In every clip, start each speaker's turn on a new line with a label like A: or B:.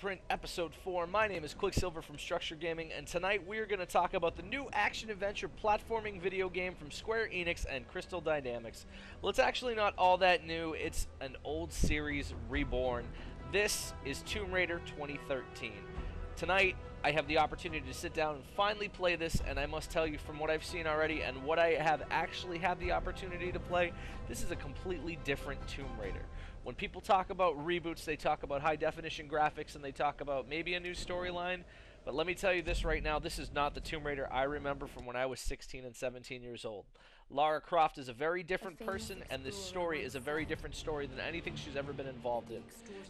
A: Blueprint Episode 4. My name is Quicksilver from Structure Gaming, and tonight we are going to talk about the new action-adventure platforming video game from Square Enix and Crystal Dynamics. Well, it's actually not all that new. It's an old series reborn. This is Tomb Raider 2013. Tonight, I have the opportunity to sit down and finally play this, and I must tell you, from what I've seen already and what I have actually had the opportunity to play, this is a completely different Tomb Raider. When people talk about reboots, they talk about high-definition graphics, and they talk about maybe a new storyline, but let me tell you this right now, this is not the Tomb Raider I remember from when I was 16 and 17 years old. Lara Croft is a very different person, and this story is a very different story than anything she's ever been involved in.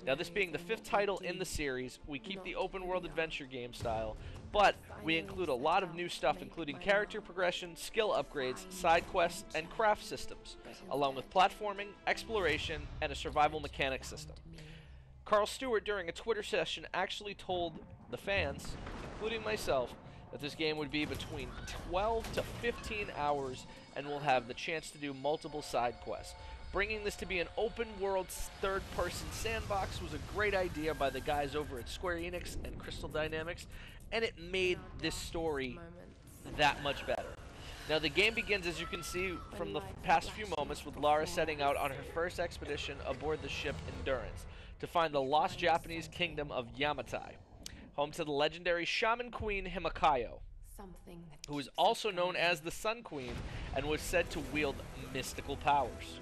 A: Now, this being the 5th title in the series, we keep the open-world adventure game style, but we include a lot of new stuff, including character progression, skill upgrades, side quests, and craft systems, along with platforming, exploration, and a survival mechanic system. Carl Stewart, during a Twitter session, actually told the fans, including myself, that this game would be between 12 to 15 hours and will have the chance to do multiple side quests. Bringing this to be an open-world, third-person sandbox was a great idea by the guys over at Square Enix and Crystal Dynamics, and it made this story that much better. Now, the game begins, as you can see from the past few moments, with Lara setting out on her first expedition aboard the ship Endurance to find the lost Japanese kingdom of Yamatai, home to the legendary Shaman Queen Himakayo, who is also known as the Sun Queen and was said to wield mystical powers.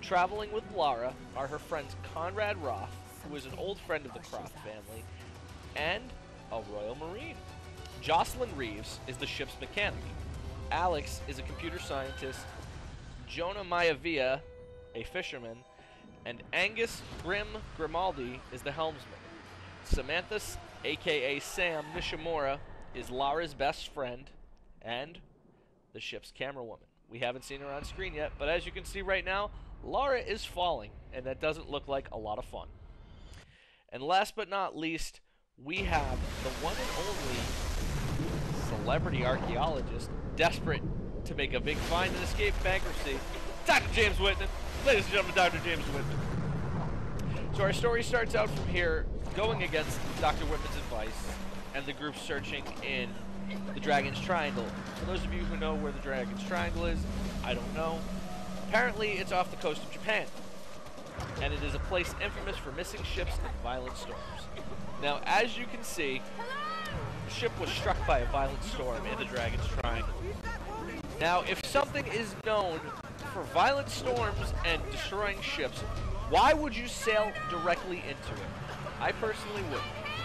A: Traveling with Lara are her friends Conrad Roth, who is an old friend of the Croft family, and a Royal Marine. Jocelyn Reeves is the ship's mechanic. Alex is a computer scientist, Jonah Maivia, a fisherman, and Angus Grimaldi is the helmsman. Samantha, aka Sam Nishimura, is Lara's best friend and the ship's camerawoman. We haven't seen her on screen yet, but as you can see right now, Lara is falling, and that doesn't look like a lot of fun. And last but not least, we have the one and only celebrity archaeologist desperate to make a big find and escape bankruptcy, Dr. James Whitman. Ladies and gentlemen, Dr. James Whitman. So our story starts out from here, going against Dr. Whitman's advice, and the group searching in the Dragon's Triangle. For those of you who know where the Dragon's Triangle is, I don't know. Apparently, it's off the coast of Japan, and it is a place infamous for missing ships and violent storms. Now, as you can see, the ship was struck by a violent storm in the Dragon's Triangle. Now, if something is known for violent storms and destroying ships, why would you sail directly into it? I personally wouldn't.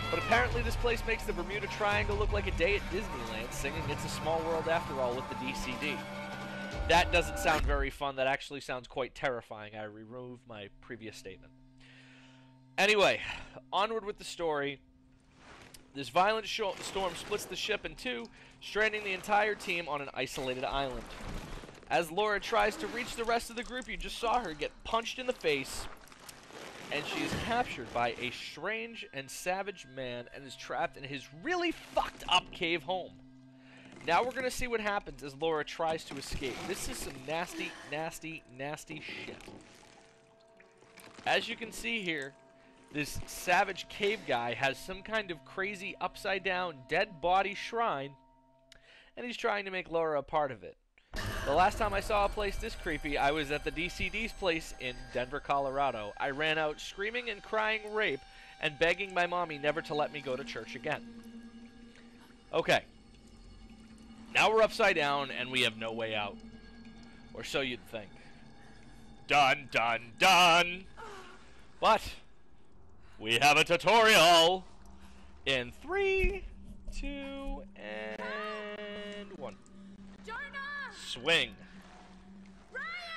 A: But apparently this place makes the Bermuda Triangle look like a day at Disneyland, singing It's a Small World After All with the DCD. That doesn't sound very fun. That actually sounds quite terrifying. I remove my previous statement. Anyway, onward with the story. This violent storm splits the ship in two, stranding the entire team on an isolated island. As Lara tries to reach the rest of the group, you just saw her get punched in the face, and she is captured by a strange and savage man and is trapped in his really fucked up cave home. Now we're going to see what happens as Lara tries to escape. This is some nasty, nasty, nasty shit. As you can see here, this savage cave guy has some kind of crazy upside-down dead body shrine, and he's trying to make Lara a part of it. The last time I saw a place this creepy, I was at the DCD's place in Denver, Colorado. I ran out screaming and crying rape and begging my mommy never to let me go to church again. Okay. Now we're upside down and we have no way out. Or so you'd think. Dun, dun, dun! But we have a tutorial in 3, 2, and 1. Swing.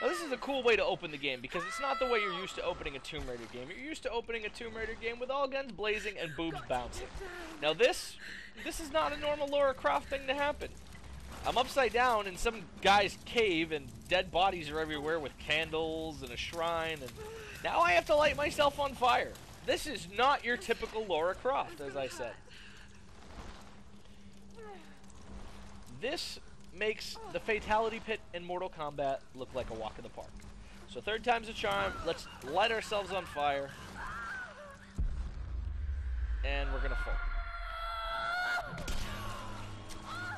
A: Now this is a cool way to open the game because it's not the way you're used to opening a Tomb Raider game. You're used to opening a Tomb Raider game with all guns blazing and boobs bouncing. Now this is not a normal Lara Croft thing to happen. I'm upside down in some guy's cave and dead bodies are everywhere with candles and a shrine, and now I have to light myself on fire. This is not your typical Lara Croft, as I said. This makes the Fatality Pit in Mortal Kombat look like a walk in the park. So third time's a charm. Let's light ourselves on fire. and we're gonna fall.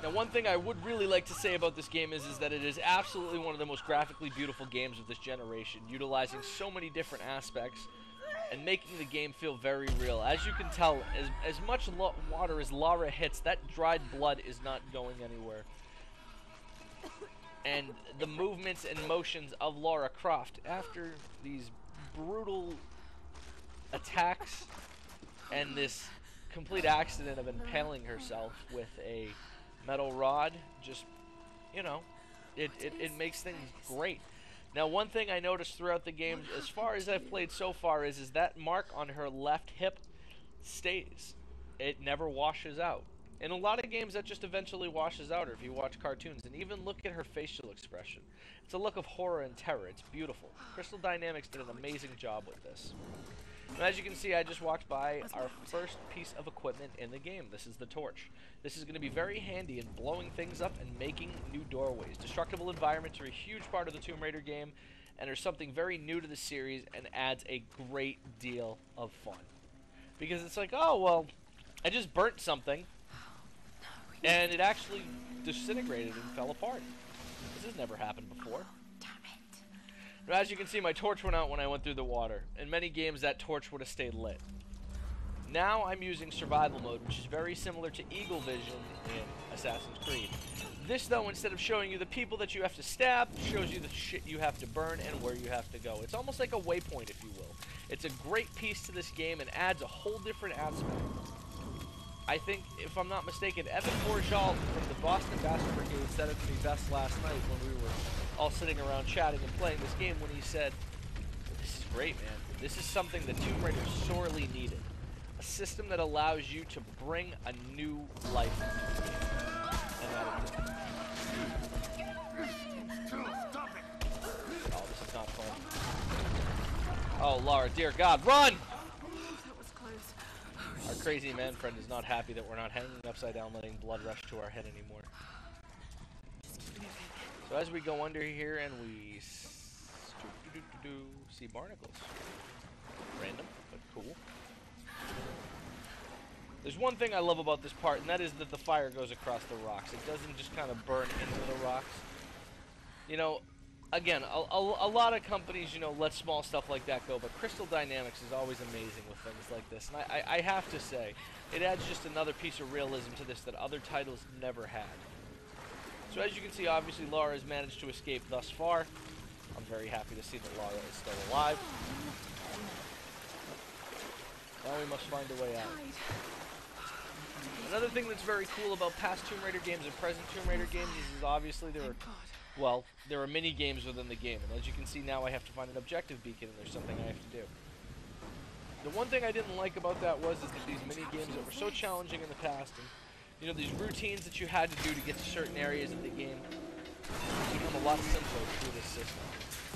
A: Now, one thing I would really like to say about this game is that it is absolutely one of the most graphically beautiful games of this generation, utilizing so many different aspects and making the game feel very real. As you can tell, as much water as Lara hits, that dried blood is not going anywhere. And the movements and motions of Lara Croft after these brutal attacks and this complete accident of impaling herself with a metal rod, just, you know, it makes things great. Now, one thing I noticed throughout the game, as far as I've played so far, is that mark on her left hip stays. It never washes out. In a lot of games, that just eventually washes out, or if you watch cartoons, and even look at her facial expression. It's a look of horror and terror. It's beautiful. Crystal Dynamics did an amazing job with this. And as you can see, I just walked by our first piece of equipment in the game. This is the torch. This is going to be very handy in blowing things up and making new doorways. Destructible environments are a huge part of the Tomb Raider game, and are something very new to the series and adds a great deal of fun. Because it's like, oh, well, I just burnt something, and it actually disintegrated and fell apart. This has never happened before. Now, as you can see, my torch went out when I went through the water. In many games, that torch would have stayed lit. Now I'm using survival mode, which is very similar to Eagle Vision in Assassin's Creed. This, though, instead of showing you the people that you have to stab, shows you the shit you have to burn and where you have to go. It's almost like a waypoint, if you will. It's a great piece to this game and adds a whole different aspect. I think, if I'm not mistaken, Evan Borjal from the Boston Basket Brigade said it to me best last night when we were all sitting around chatting and playing this game, when he said, "This is great, man. This is something that Tomb Raider sorely needed. A system that allows you to bring a new life into the game." And that it did. Oh, this is not fun. Oh, Lara, dear God, run! Our crazy man friend is not happy that we're not hanging upside down letting blood rush to our head anymore. So as we go under here and we see barnacles. Random, but cool. There's one thing I love about this part, and that is that the fire goes across the rocks. It doesn't just kind of burn into the rocks. You know, again, a lot of companies, you know, let small stuff like that go, but Crystal Dynamics is always amazing with things like this. And I have to say, it adds just another piece of realism to this that other titles never had. So as you can see, obviously Lara has managed to escape thus far. I'm very happy to see that Lara is still alive. Now we must find a way out. Another thing that's very cool about past Tomb Raider games and present Tomb Raider games is obviously there are mini games within the game, and as you can see now I have to find an objective beacon, and there's something I have to do. The one thing I didn't like about that was that these mini games that were so challenging in the past, and you know, these routines that you had to do to get to certain areas of the game become a lot simpler through this system.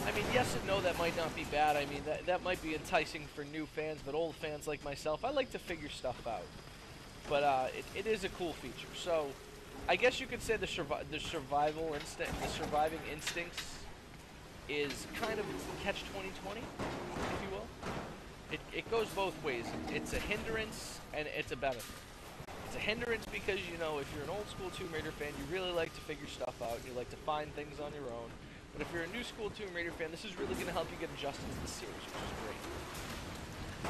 A: I mean, yes and no, that might not be bad. I mean, that might be enticing for new fans, but old fans like myself, I like to figure stuff out. But it is a cool feature. So I guess you could say the surviving instincts is kind of catch 2020, if you will. It goes both ways. It's a hindrance and it's a benefit. It's a hindrance because, you know, if you're an old school Tomb Raider fan, you really like to figure stuff out. You like to find things on your own. But if you're a new school Tomb Raider fan, this is really going to help you get adjusted to the series, which is great.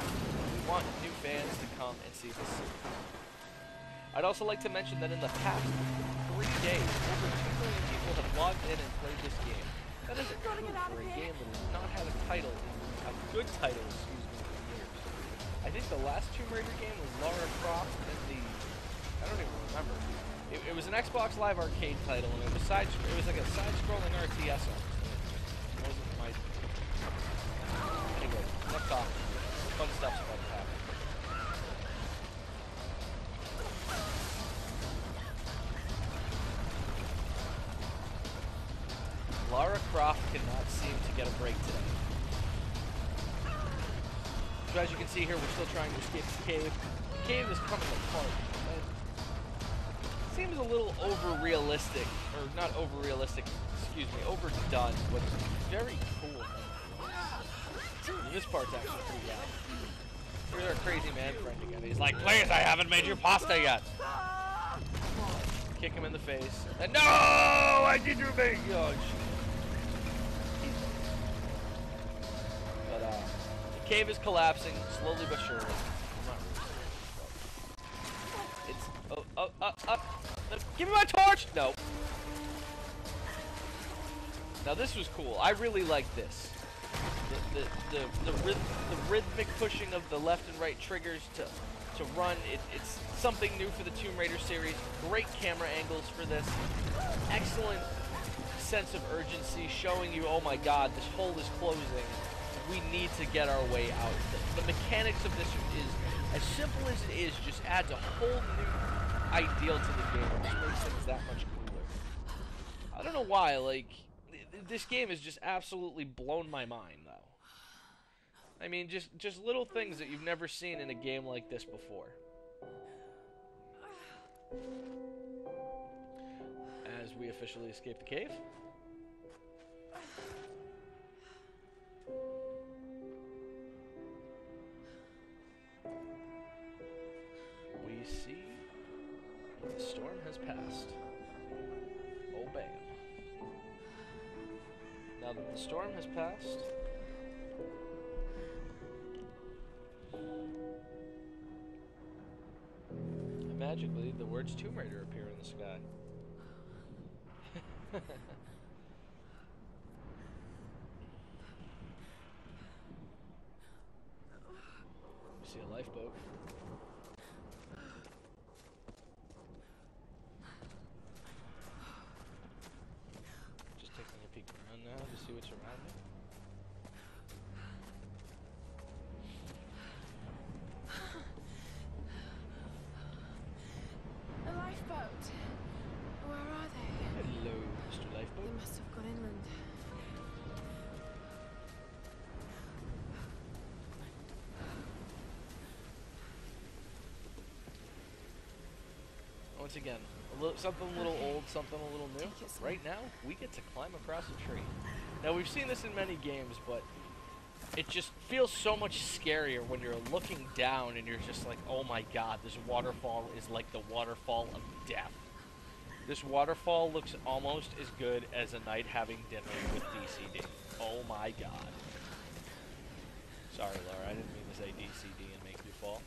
A: We want new fans to come and see this series. I'd also like to mention that in the past 3 days, over 2 million people have logged in and played this game. That is a coup for a game that has not had a title, a good title, excuse me, in years. I think the last Tomb Raider game was Lara Croft and I don't even remember. It was an Xbox Live Arcade title, and it was like a side-scrolling RTS. It wasn't my... Anyway, enough talking. Fun stuff's about to happen. Lara Croft cannot seem to get a break today. So as you can see here, we're still trying to escape the cave. The cave is coming apart. Seems a little over-realistic, or not over-realistic, excuse me, overdone, but very cool. This part's actually pretty rad. Here's our crazy man friend again. He's like, please, I haven't made you pasta yet. Kick him in the face. And no! I did your bait! Oh, but, the cave is collapsing, slowly but surely. It's... Give me my torch! No. Now this was cool. I really like this. The rhythmic pushing of the left and right triggers to run. It's something new for the Tomb Raider series. Great camera angles for this. Excellent sense of urgency, showing you, oh my god, this hole is closing. We need to get our way out. The mechanics of this is, as simple as it is, just adds a whole new ideal to the game. It just makes things that much cooler. I don't know why, like, this game has just absolutely blown my mind, though. I mean, just little things that you've never seen in a game like this before. As we officially escape the cave. We see the storm has passed. Oh, bam. Now that the storm has passed, magically the words Tomb Raider appear in the sky. We see a lifeboat. Just taking a peek around now to see what's around me.
B: A lifeboat. Where are they?
A: Hello, Mr. Lifeboat.
B: They must have gone inland.
A: Once again, something a little old, something a little new. Right now, we get to climb across a tree. Now, we've seen this in many games, but it just feels so much scarier when you're looking down and you're just like, oh my god, this waterfall is like the waterfall of death. This waterfall looks almost as good as a night having dinner with DCD. Oh my god. Sorry, Laura, I didn't mean to say DCD and make you fall.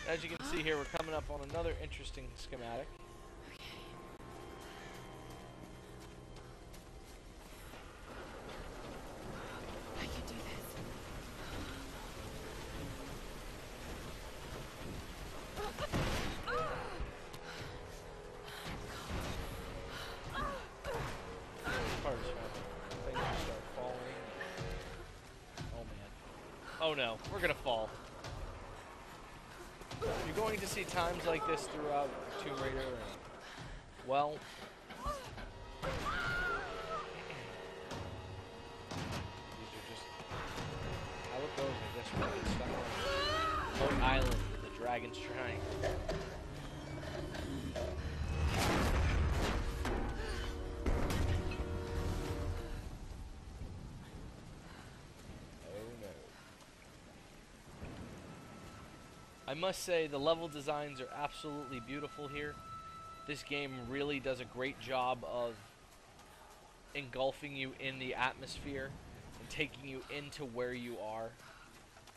A: As you can see here, we're coming up on another interesting schematic.
B: I can do
A: This part is fun. Things just start falling. Oh man. Oh no, we're gonna fall. You're going to see times like this throughout Tomb Raider, and, well, these are just how it goes, I guess. We're getting stuck on Boat Island with the Dragon's Shrine. I must say, the level designs are absolutely beautiful here. This game really does a great job of engulfing you in the atmosphere and taking you into where you are.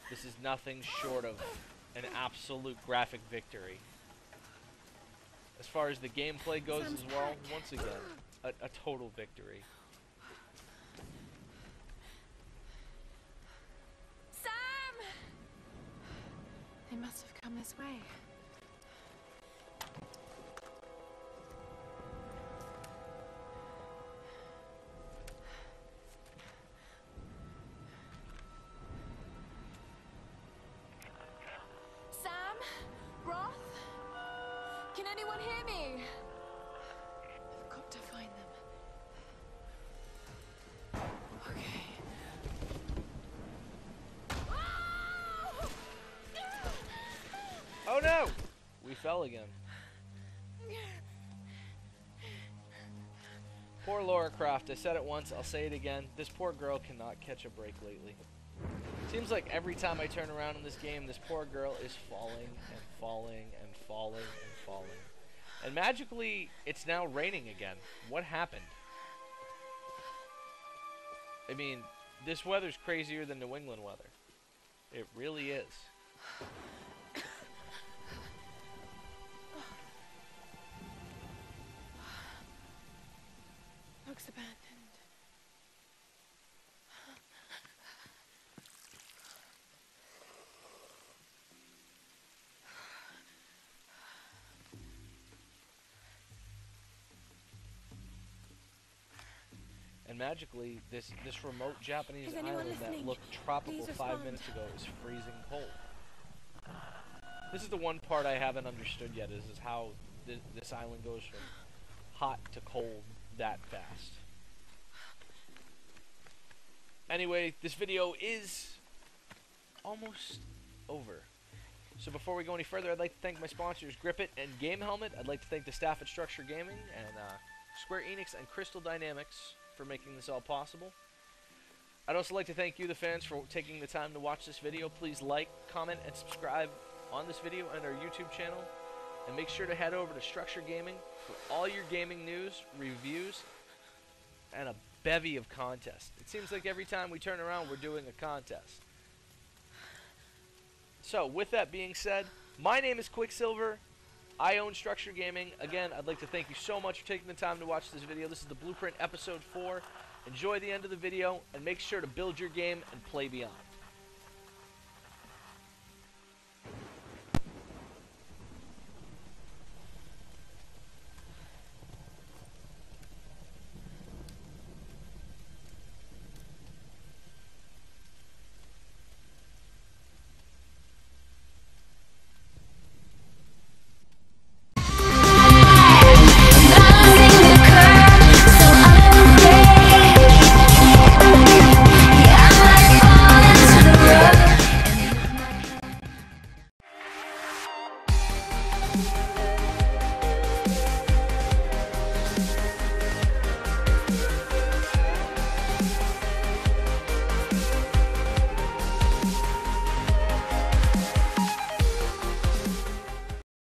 A: This is nothing short of an absolute graphic victory. As far as the gameplay goes as well, once again, a total victory.
B: They must have come this way. Sam! can't hear me. I've got to find them. Okay.
A: Oh no! We fell again. Poor Laura Croft. I said it once, I'll say it again. This poor girl cannot catch a break lately. Seems like every time I turn around in this game, this poor girl is falling and falling and falling and falling. And magically, it's now raining again. What happened? I mean, this weather's crazier than New England weather. It really is.
B: Looks abandoned.
A: And magically, this remote Japanese
B: Is anyone
A: island that
B: listening?
A: looked tropical
B: Please
A: 5
B: respond.
A: minutes ago is freezing cold. This is the one part I haven't understood yet, is how this island goes from hot to cold that fast. Anyway, this video is almost over. So before we go any further, I'd like to thank my sponsors, Grip It and Game Helmet. I'd like to thank the staff at Structure Gaming and Square Enix and Crystal Dynamics for making this all possible. I'd also like to thank you, the fans, for taking the time to watch this video. Please like, comment, and subscribe on this video and our YouTube channel. And make sure to head over to Structure Gaming for all your gaming news, reviews, and a bevy of contests. It seems like every time we turn around, we're doing a contest. So, with that being said, my name is Quicksilver. I own Structure Gaming. Again, I'd like to thank you so much for taking the time to watch this video. This is the Blueprint Episode 4. Enjoy the end of the video, and make sure to build your game and play beyond.